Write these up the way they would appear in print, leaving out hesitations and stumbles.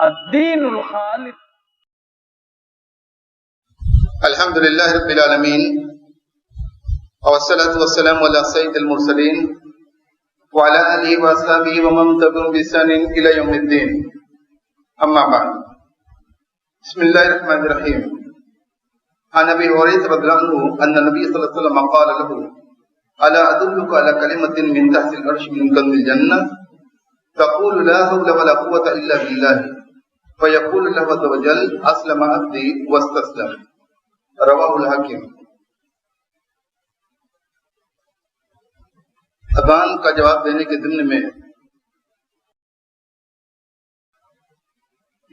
الدین الخالص. الحمد للہ رب العالمین والصلاة والسلام علی سید المرسلین وعلی آلہ واصحابہ ومن تبعهم بإحسان الی یوم الدین. اما بعد، بسم اللہ الرحمن الرحیم. عن ابی ہریرہ رضی اللہ عنہ ان النبی صلی اللہ علیہ وسلم قال له الا ادلک علی کلمۃ من تحت العرش من کنز الجنہ تقول لا حول ولا قوة الا باللہ فیقول اللہ عز وجل اسلم عبدی واستسلم. رواہ الحاکم. اذان کا جواب دینے کے ضمن میں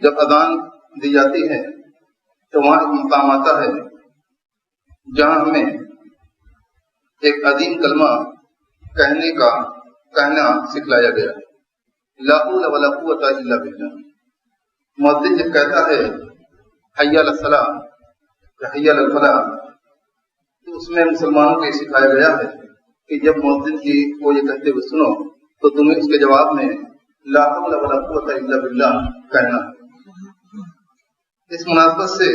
جب اذان دی جاتی ہے تو وہاں ایک مقام آتا ہے جہاں ہمیں ایک عظیم کلمہ کہنا سکھلایا گیا ہے. لا حول ولا قوة الا باللہ. مؤذن جب کہتا ہے حی علی الصلاۃ یا حی علی الفلاح تو اس میں مسلمانوں کو یہ سکھایا گیا ہے کہ جب مؤذن کی کو یہ کہتے ہوئے سنو تو تمہیں اس کے جواب میں لا حول ولا قوة الا باللہ کہنا ہے. اس مناسبت سے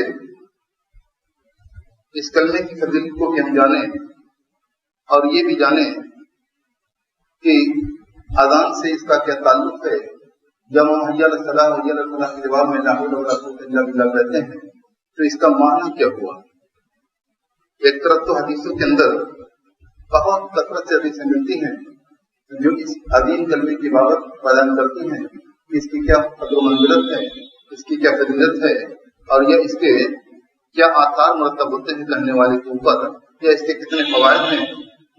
اس کلمے کی فضیلت کو بھی ہم جانیں اور یہ بھی جانیں کہ اذان سے اس کا کیا تعلق ہے. جب ہم حی علی الصلاۃ حی علی الفلاح کے جواب میں لا حول ولا قوة الا باللہ کہتے ہیں تو اس کا معنی کیا ہوا. ایک طرف تو حدیثوں کے اندر بہت کثرت سے حدیثیں ملتی ہیں جو اس عظیم کلمے کی بابت بیان کرتی ہیں کہ اس کی کیا قدر و منزلت ہے، اس کی کیا فضیلت ہے اور یہ اس کے کیا آثار مرتب ہوتے ہیں کہنے والے کے اوپر، یا اس کے کتنے فوائد ہیں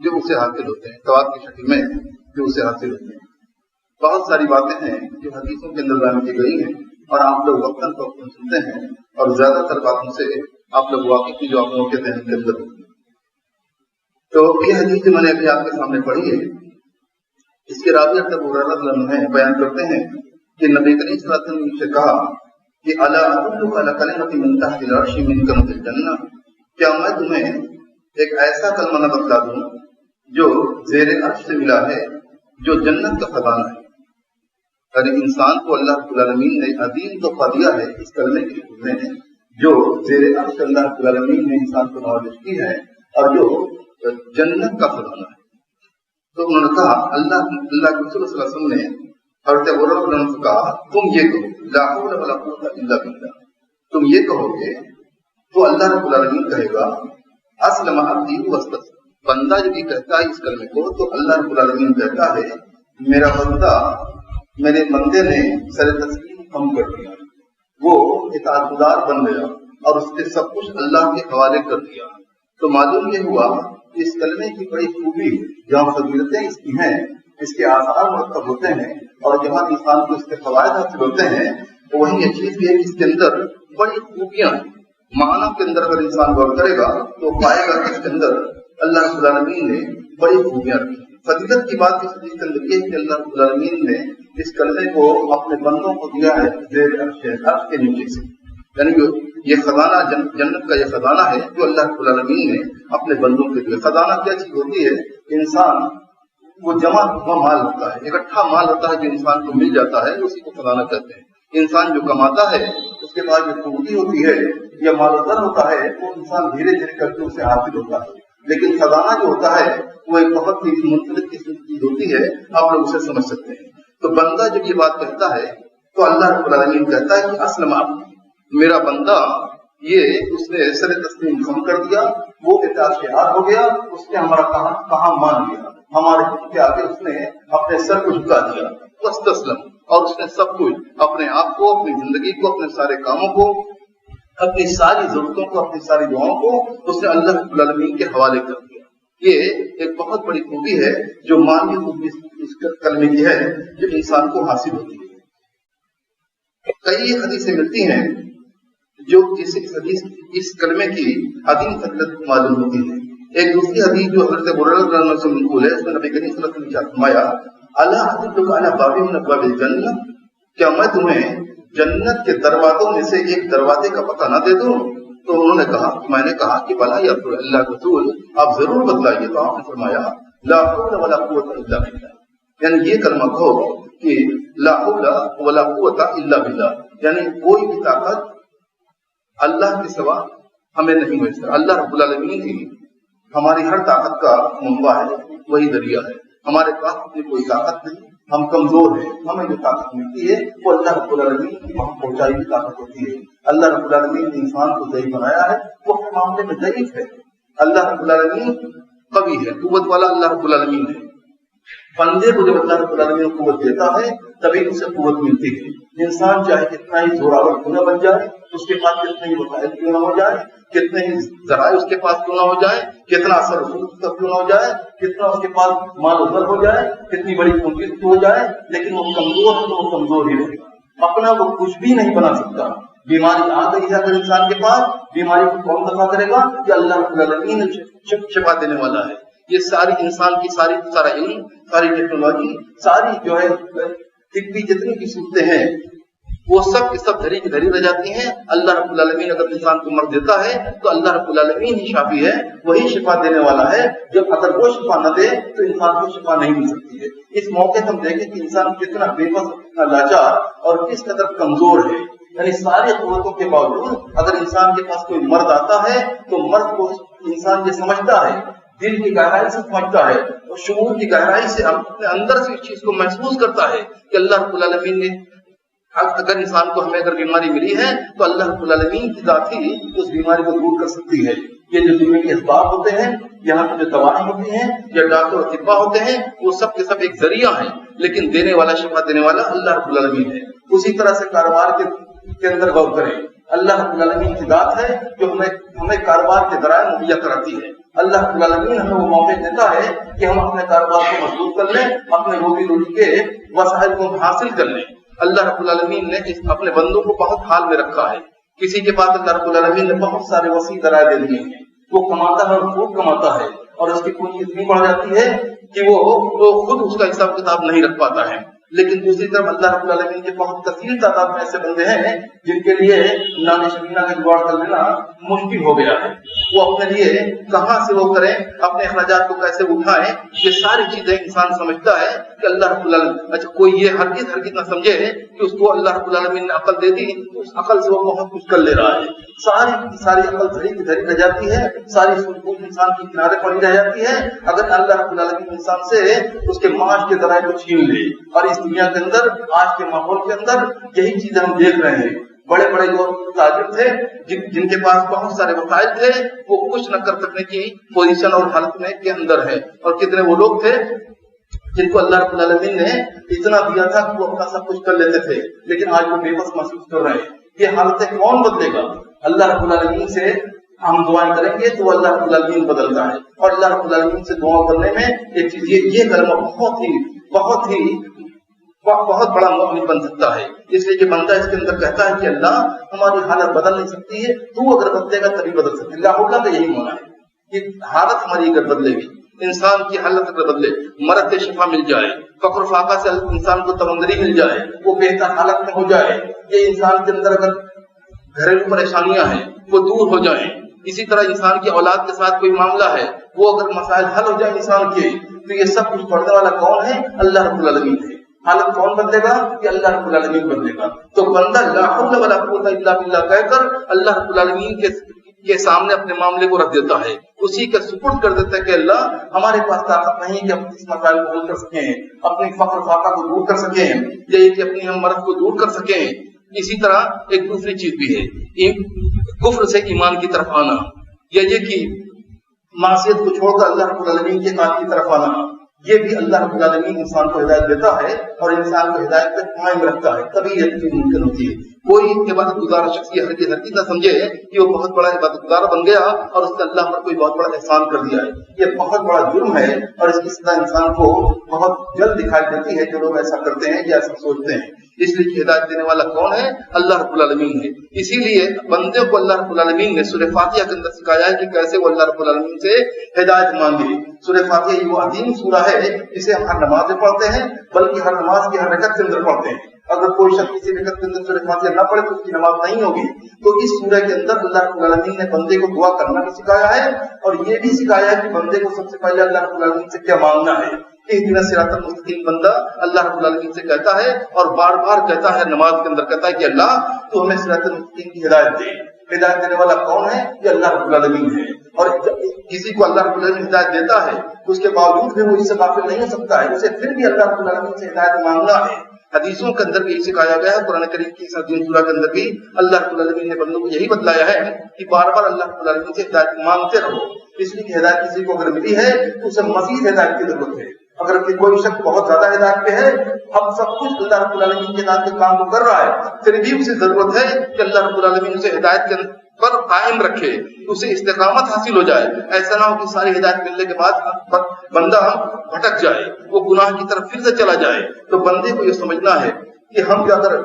جو اسے حاصل ہوتے ہیں، ثواب کی شکل میں جو اسے حاصل ہوتے ہیں. بہت ساری باتیں ہیں جو حدیثوں کے اندر بیان کی گئی ہیں اور آپ لوگ وقتاً فوقتاً سنتے ہیں اور زیادہ تر باتوں سے آپ لوگ واقف کی جو آپ لوگوں کے ذہن کے اندر ہوتی ہے. تو یہ حدیث جو میں نے ابھی آپ کے سامنے پڑھی ہے اس کے راوی ابو ہریرہ رضی اللہ عنہ بیان کرتے ہیں کہ نبی کریم صلی اللہ علیہ وسلم سے کہا کہ الا ادلک علی کلمۃ من تحت العرش من کنز الجنہ، کیا میں تمہیں ایک ایسا کلمہ نہ بتلا دوں جو زیر عرش سے ملا ہے جو جنت کا خزانہ ہے. اور انسان کو اللہ رب العالمین نے عظیم تحفہ دیا ہے اس کلمے کے کھلنے میں جو زیر عرش اللہ رب العالمین نے انسان کو نوازش کی ہے اور جو جنت کا خزانہ ہے. تو انہوں نے کہا اللہ کے رسول صلی اللہ علیہ وسلم نے حضرت ابو ہریرہ سے کہا تم یہ کہو لا حول ولا قوة الا باللہ، تم یہ کہو گے تو اللہ رب العالمین کہے گا اسلم عبدی واستسلم. بندہ جب یہ کہتا ہے اس کلمے کو تو اللہ رب العالمین کہتا ہے میرا بندہ، میرے بندے نے سر تسلیم کم کر دیا، وہ اطاعت گزار بن گیا اور اس کے سب کچھ اللہ کے حوالے کر دیا. تو معلوم یہ ہوا کہ اس کلمے کی بڑی خوبی جہاں فضیلتیں اس کی ہیں، اس کے آثار مرتب ہوتے ہیں اور جہاں انسان کو اس کے فوائد حاصل ہوتے ہیں وہیں یہ چیز بھی ہے کہ اس کے اندر بڑی خوبیاں ہیں. معنی کے اندر اگر انسان غور کرے گا تو پائے گا کہ اس کے اندر اللہ رب العالمین نے بڑی خوبیاں رکھی. فضیلت کی بات اس حدیث کے اندر یہ ہے کہ اللہ رب العالمین نے اس کلمے کو اپنے بندوں کو دیا ہے زیر عرش کے نیچے سے، یعنی یہ خزانہ جنت کا یہ خزانہ ہے جو اللہ رب العالمین نے اپنے بندوں کے لیے. خزانہ کیا چیز ہوتی ہے؟ انسان وہ جمع ہوا مال ہوتا ہے، اکٹھا مال ہوتا ہے جو انسان کو مل جاتا ہے اسی کو خزانہ کہتے ہیں. انسان جو کماتا ہے اس کے بعد جو پونجی ہوتی ہے یا مال و زر ہوتا ہے وہ انسان دھیرے دھیرے کر کے اسے حاصل ہوتا ہے. لیکن خزانہ جو ہوتا ہے وہ ایک بہت ہی منفرد قسم کی چیز ہوتی ہے، آپ لوگ اسے سمجھ سکتے ہیں. تو بندہ جب یہ بات کہتا ہے تو اللہ رب العالمین کہتا ہے کہ اسلم عبدی، میرا بندہ یہ اس نے سر تسلیم کم کر دیا، وہ اطاعت کے ہاتھ ہو گیا، اس نے ہمارا کہاں مان لیا، ہمارے حکم کے آگے اس نے اپنے سر کو جھکا دیا. واستسلم، اور اس نے سب کچھ اپنے آپ کو، اپنی زندگی کو، اپنے سارے کاموں کو، اپنی ساری ضرورتوں کو، اپنی ساری دعاؤں کو اس نے اللہ رب العالمین کے حوالے کر دیا. یہ ایک بہت بڑی خوبی ہے جو مانوی خوبی اس کلمے کی ہے جو انسان کو حاصل ہوتی ہے. کئی حدیثیں ملتی ہیں جو اس کلمے کی عظیم فضیلت معلوم ہوتی ہے. ایک دوسری حدیث جو حضرت ابو ہریرہ رضی اللہ عنہ سے منقول ہے اس میں نبی کریم صلی اللہ علیہ وسلم نے فرمایا الا ادلک علی باب من ابواب الجنہ، کیا میں تمہیں جنت کے دروازوں میں سے ایک دروازے کا پتہ نہ دے دوں؟ تو انہوں نے کہا، میں نے کہا کہ بلا یا اللہ رسول آپ ضرور بتلائیے. تو آپ نے فرمایا لا حول ولا قوة الا باللہ، یعنی یہ کلمہ کہو کہ لا حول ولا قوت الا باللہ، یعنی کوئی بھی طاقت اللہ کے سوا ہمیں نہیں میسر. اللہ رب العالمین ہی ہماری ہر طاقت کا منبع ہے، وہی ذریعہ ہے. ہمارے پاس اپنی کوئی طاقت نہیں، ہم کمزور ہیں. ہمیں جو طاقت ملتی ہے وہ اللہ رب العالمین کی وہاں پہنچائی ہوئی طاقت ہوتی ہے. اللہ رب العالمین نے انسان کو ضعیف بنایا ہے، وہ اپنے معاملے میں ضعیف ہے. اللہ رب العالمین قوی ہے، قوت والا اللہ رب العالمین ہے. بندے کو جب اللہ رب العالمین قوت دیتا ہے تبھی اسے قوت ملتی ہے. انسان چاہے کتنا ہی زوراور کیوں نہ بن جائے، اس کے پاس کتنے ہی وسائل کیوں نہ ہو جائے، کتنے ہی ذرائع اس کے پاس کیوں نہ ہو جائے، کتنا اثر رسول اس کا کیوں نہ ہو جائے، کتنا اس کے پاس مال و زر ہو جائے، کتنی بڑی پونجی ہو جائے، لیکن وہ کمزور ہے تو وہ کمزور ہی رہے گا. اپنا وہ کچھ بھی نہیں بنا سکتا. بیماری آ گئی ہے اگر انسان کے پاس، بیماری کو کون دفع کرے گا؟ کہ اللہ رب العالمین شفا دینے والا ہے. یہ ساری انسان کی سارا علم، ساری ٹیکنالوجی، ساری جو ہے طبی جتنی بھی صورتیں ہیں وہ سب کی سب دھری کی دھری رہ جاتی ہیں. اللہ رب العالمین اگر انسان کو مرض دیتا ہے تو اللہ رب العالمین ہی شافی ہے، وہی شفا دینے والا ہے. جب اگر وہ شفا نہ دے تو انسان کو شفا نہیں مل سکتی ہے. اس موقع ہم دیکھیں کہ انسان کتنا بے بس، کتنا لاچار اور کس قدر کمزور ہے. یعنی ساری قوتوں کے باوجود اگر انسان کے پاس کوئی مرض آتا ہے تو مرض کو انسان یہ سمجھتا ہے، دل کی گہرائی سے سمجھتا ہے اور شعور کی گہرائی سے اپنے اندر سے اس چیز کو محسوس کرتا ہے کہ اللہ رب العالمین نے اگر انسان کو ہمیں اگر بیماری ملی ہے تو اللہ رب العالمین کی ذات ہی اس بیماری کو دور کر سکتی ہے. یہ جو دنیا کے اسباب ہوتے ہیں، یہاں کی جو دوائیں ہوتی ہیں یا ڈاکٹر اور طبا ہوتے ہیں، وہ سب کے سب ایک ذریعہ ہیں، لیکن دینے والا، شفا دینے والا اللہ رب العالمین ہے. اسی طرح سے کاروبار کے اندر غور کریں. اللہ رب العالمین کی ذات ہے جو ہمیں کاروبار کے ذرائع مہیا کراتی ہے. اللہ رب العالمین ہمیں وہ موقع دیتا ہے کہ ہم اپنے کاروبار کو مضبوط کر لیں، اپنے روزی کے وسائل کو حاصل کر لیں. اللہ رب العالمین نے اپنے بندوں کو بہت حال میں رکھا ہے. کسی کے پاس اللہ رب العالمین نے بہت سارے وسیع ذرائع دے دیے ہیں، وہ کماتا ہے اور خوب کماتا ہے اور اس کی پونجی اتنی بڑھ جاتی ہے کہ وہ خود اس کا حساب کتاب نہیں رکھ پاتا ہے. لیکن دوسری طرف اللہ رب العالمین کے بہت کثیر تعداد میں ایسے بندے ہیں جن کے لیے نان شبینہ کا جگاڑ کر لینا مشکل ہو گیا ہے. وہ اپنے لیے کہاں سے وہ کریں، اپنے اخراجات کو کیسے اٹھائیں، یہ ساری چیزیں انسان سمجھتا ہے کہ اللہ رب العالمین. اچھا، کوئی یہ ہرگز نہ سمجھے کہ اس کو اللہ رب العالمین نے عقل دے دی تو اس عقل سے وہ بہت کچھ کر لے رہا ہے. ساری کی ساری عقل دھری کی دھری رہ جاتی ہے، ساری سلوک انسان کی کنارے پڑی رہ جاتی ہے اگر اللہ رب العالمین انسان سے اس کے معاش کے ذرائع کو چھین لے. اور اس دنیا کے اندر، آج کے ماحول کے اندر یہی چیزیں ہم دیکھ رہے ہیں. بڑے بڑے جو تاجر تھے جن کے پاس بہت سارے وسائل تھے، وہ کچھ نہ کر سکنے کی پوزیشن اور حالت میں کے اندر ہے. اور کتنے وہ لوگ تھے جن کو اللہ رب العالمین نے اتنا دیا تھا کہ وہ اپنا سب کچھ کر لیتے تھے، لیکن آج وہ بے بس محسوس کر رہے ہیں. یہ حالتیں کون بدلے گا؟ اللہ رب العالمین سے ہم دعائیں کریں گے تو اللہ رب العالمین بدلتا ہے. اور اللہ رب العالمین سے دعا کرنے میں ایک چیز یہ کلمہ بہت بڑا مؤمن بن سکتا ہے. اس لیے کہ بندہ اس کے اندر کہتا ہے کہ اللہ ہماری حالت بدل نہیں سکتی ہے، تو اگر بدلے گا تبھی بدل سکتی ہے. اللہ ہوگا تو یہی ہونا ہے کہ حالت ہماری اگر بدلے گی، انسان کی حالت اگر بدلے، مرض سے شفا مل جائے، فقر فاقہ سے انسان کو تمندری مل جائے، وہ بہتر حالت میں ہو جائے، یہ انسان کے اندر اگر گھریلو پریشانیاں ہیں وہ دور ہو جائیں. اسی طرح انسان کی اولاد کے ساتھ کوئی معاملہ ہے، وہ اگر مسائل حل ہو جائے انسان کے، تو یہ سب کچھ پڑھنے والا کون ہے؟ اللہ رب العالمین ہے. حالت کون بدلے گا؟ کہ اللہ رب العالمین بدلے گا. تو بندہ لا حول ولا قوت الا باللہ کہہ کر اللہ رب العالمین کے سامنے اپنے معاملے کو رکھ دیتا ہے، اسی کا سپرد کر دیتا ہے کہ اللہ ہمارے پاس طاقت نہیں کہ ہم اس مسائل کو حل کر سکیں، اپنی فقر فاقہ کو دور کر سکیں، یا کہ اپنی ہم مرض کو دور کر سکیں. اسی طرح ایک دوسری چیز بھی ہے، کفر سے ایمان کی طرف آنا، یا یہ کہ معصیت کو چھوڑ کر اللہ رب العالمین کے کام کی طرف آنا. یہ بھی اللہ رب العالمین انسان کو ہدایت دیتا ہے اور انسان کو ہدایت پہ قائم رکھتا ہے، تبھی یہ چیز ممکن ہوتی ہے. کوئی عبادت گزار شخص یہ ہرگز نہ سمجھے کہ وہ بہت بڑا عبادت گزار بن گیا اور اس نے اللہ پر کوئی بہت بڑا احسان کر دیا ہے. یہ بہت بڑا جرم ہے اور اس کی سزا انسان کو بہت جلد دکھائی دیتی ہے جو لوگ ایسا کرتے ہیں یا ایسا سوچتے ہیں. اس لیے کہ ہدایت دینے والا کون ہے؟ اللہ رب العالمین ہے. اسی لیے بندے کو اللہ رب العالمین نے سورہ فاتحہ کے اندر سکھایا ہے کہ کیسے وہ اللہ رب العالمین سے ہدایت مانگے. سورہ فاتحہ یہ وہ عظیم سورہ ہے جسے ہم ہر نماز میں پڑھتے ہیں، بلکہ ہر نماز کی ہر رکعت کے اندر پڑھتے ہیں. اگر کوئی شخص کسی رکعت کے اندر سورہ فاتحہ نہ پڑھے تو اس کی نماز نہیں ہوگی. تو اس سورہ کے اندر اللہ رب العالمین نے بندے کو دعا کرنا بھی سکھایا ہے اور یہ بھی سکھایا ہے کہ بندے کو سب سے پہلے اللہ رب العالمین سے کیا مانگنا ہے. اہدنا الصراط المستقیم بندہ اللہ رب العالمین سے کہتا ہے اور بار بار کہتا ہے، نماز کے اندر کہتا ہے کہ اللہ تو ہمیں صراط المستقیم کی ہدایت دے. ہدایت دینے والا کون ہے؟ یہ اللہ رب العالمین ہے. اور کسی کو اللہ رب العالمین ہدایت دیتا ہے اس کے باوجود بھی وہ اس سے غافل نہیں ہو سکتا ہے، اسے پھر بھی اللہ رب العالمین سے ہدایت مانگنا ہے. حدیثوں کے اندر بھی یہی سکھایا گیا ہے، قرآن کریم کی سورہ کے اندر بھی اللہ رب العالمین نے بندوں کو یہی بتلایا ہے کہ بار بار اللہ رب العالمین سے ہدایت مانگتے رہو. اس لیے کہ ہدایت کسی کو اگر ملی ہے تو اسے مزید ہدایت کی ضرورت ہے. اگر کوئی شخص بہت زیادہ ہدایت پہ ہے، اب سب کچھ اللہ رب العالمین کے ہدایت کے کام کو کر رہا ہے، پھر بھی اسے ضرورت ہے کہ اللہ رب العالمین اسے ہدایت کے پر قائم رکھے، اسے استقامت حاصل ہو جائے. ایسا نہ ہو کہ ساری ہدایت ملنے کے بعد بندہ بھٹک جائے، وہ گناہ کی طرف پھر سے چلا جائے. تو بندے کو یہ سمجھنا ہے کہ ہم اگر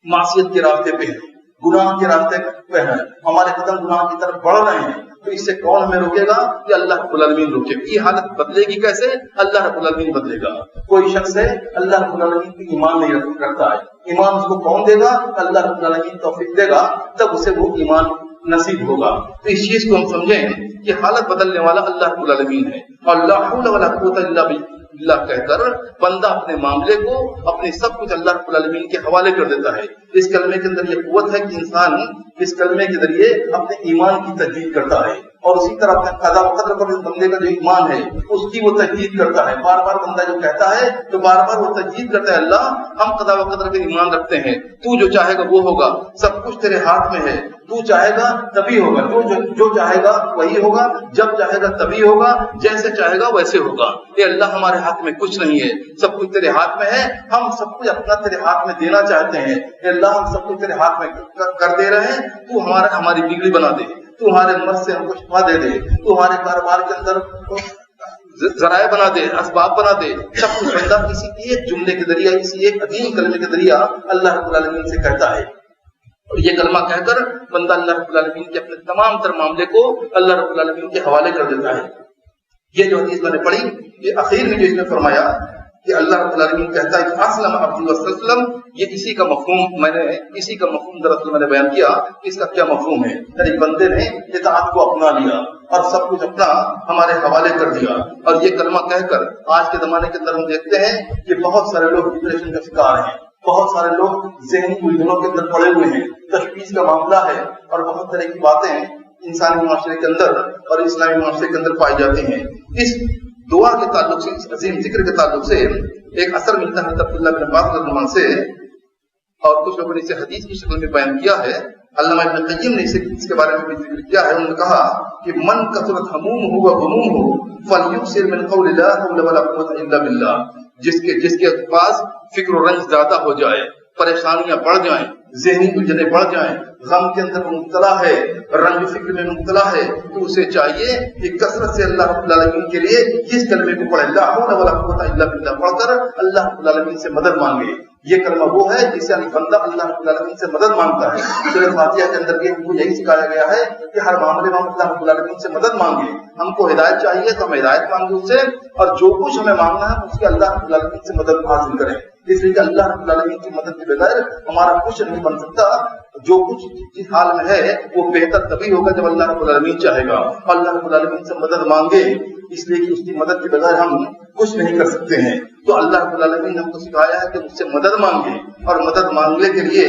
معصیت کے راستے پہ ہیں، گناہ کے راستے پہ ہیں، ہمارے قدم گناہ کی طرف بڑھ رہے ہیں، تو اس سے کون ہمیں روکے گا؟ یہ اللہ رب العالمین روکے گا. یہ حالت بدلے گی کیسے؟ اللہ رب العالمین بدلے گا. کوئی شخص ہے اللہ رب العالمین کی ایمان نہیں رکھتا ہے، ایمان اس کو کون دے گا؟ اللہ رب العالمین توفیق دے گا، تب اسے وہ ایمان نصیب ہوگا. تو اس چیز کو ہم سمجھیں کہ حالت بدلنے والا اللہ رب العالمین ہے. اور لا حول ولا قوت الا باللہ کہہ کر بندہ اپنے معاملے کو، اپنے سب کچھ اللہ رب العالمین کے حوالے کر دیتا ہے. اس کلمے کے اندر یہ قوت ہے کہ انسان اس کلمے کے ذریعے اپنے ایمان کی تجدید کرتا ہے، اور اسی طرح اپنے قضا و قدر پر بندے کا جو ایمان ہے اس کی وہ تجدید کرتا ہے. بار بار بندہ جو کہتا ہے تو بار بار وہ تجدید کرتا ہے، اللہ ہم قضا و قدر کا ایمان رکھتے ہیں، تو جو چاہے گا وہ ہوگا، سب کچھ تیرے ہاتھ میں ہے، تو چاہے گا تبھی ہوگا، جو چاہے گا وہی ہوگا، جب چاہے گا تبھی ہوگا، جیسے چاہے گا ویسے ہوگا. اے اللہ ہمارے ہاتھ میں کچھ نہیں ہے، سب کچھ تیرے ہاتھ میں ہے، ہم سب کچھ اپنا تیرے ہاتھ میں دینا چاہتے ہیں. اے اللہ ہم سب کچھ تیرے ہاتھ میں کر دے رہے ہیں، تو ہماری بگڑی بنا دے، تو ہمارے مرض سے ہم کو شفا دے دے، تو ہمارے کاروبار کے اندر ذرائع بنا دے، اسباب بنا دے. سب کچھ بندہ کسی ایک جملے کے ذریعے، کسی ایک عظیم کلمے کے ذریعے اللہ رب العالمین سے کہتا ہے. اور یہ کلمہ کہہ کر بندہ اللہ رب العالمین کے اپنے تمام تر معاملے کو اللہ رب العالمین کے حوالے کر دیتا ہے. یہ جو حدیث میں نے پڑھی، یہ اخیر میں جو اس نے فرمایا کہ اللہ رب العالمین کہتا ہے کہ اسلم عبدی وسلم، یہ اسی کا مفہوم دراصل میں نے بیان کیا کہ اس کا کیا مفہوم ہے. یعنی بندے نے اطاعت کو اپنا لیا اور سب کچھ اپنا ہمارے حوالے کر دیا. اور یہ کلمہ کہہ کر آج کے زمانے کے اندر ہم دیکھتے ہیں کہ بہت سارے لوگ ڈپریشن کا شکار ہیں، بہت سارے لوگ ذہنی الجھنوں کے اندر پڑے ہوئے ہیں، تشویش کا معاملہ ہے، اور بہت طرح کی باتیں انسانی معاشرے کے اندر اور اسلامی معاشرے کے اندر پائی جاتی ہیں. اس دعا کے تعلق سے، اس عظیم ذکر کے تعلق سے ایک اثر ملتا ہے عبداللہ بن عباس رضی اللہ عنہ سے، اور کچھ لوگوں نے اسے حدیث کی شکل میں بیان کیا ہے. علامہ ابن قیم نے اس کے بارے میں بھی ذکر کیا ہے. انہوں نے کہا کہ من کثرت ہمومہ و غمومہ فلیکثر من قول لا حول ولا قوة الا باللہ. جس کے پاس فکر و رنج زیادہ ہو جائے، پریشانیاں بڑھ جائیں، ذہنی الجھنیں بڑھ جائیں، غم کے اندر مبتلا ہے، رنج و فکر میں مبتلا ہے، تو اسے چاہیے کہ کثرت سے اللہ رب العالمین کے لیے اس کلمے کو پڑھے، لا حول ولا قوة الا باللہ پڑھ کر اللہ رب العالمین سے مدد مانگے. یہ کلمہ وہ ہے جس سے بندہ اللہ رب العالمین سے مدد مانگتا ہے. سورۃ فاتحہ کے اندر بھی ہم کو یہی سکھایا گیا ہے کہ ہر معاملے میں ہم اللہ رب العالمین سے مدد مانگے. ہم کو ہدایت چاہیے تو ہم ہدایت مانگیں اس سے، اور جو کچھ ہمیں مانگنا ہے اس کے اللہ رب العالمین سے مدد حاصل کریں. اس لیے کہ اللہ رب العالمین کی مدد کے بغیر ہمارا کچھ نہیں بن سکتا. جو کچھ جس حال میں ہے وہ بہتر تبھی ہوگا جب اللہ رب العالمین چاہے گا. اللہ رب العالمین سے مدد مانگے، اس لیے کہ اس کی مدد کے بغیر ہم کچھ نہیں کر سکتے ہیں. تو اللہ رب العالمین نے ہم کو سکھایا ہے کہ مجھ سے مدد مانگے، اور مدد مانگنے کے لیے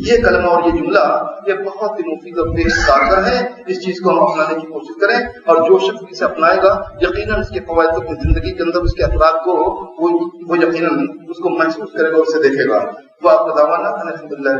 یہ کلمہ اور یہ جملہ یہ بہت ہی مفید اور بے کارگر ہے. اس چیز کو ہم اپنانے کی کوشش کریں، اور جو شخص اسے اپنائے گا یقیناً اس کے فوائد کو اپنی زندگی کے اندر، اس کے اثرات کو وہ یقیناً اس کو محسوس کرے گا اور اسے دیکھے گا. تو آپ کا دعوانا الحمدللہ.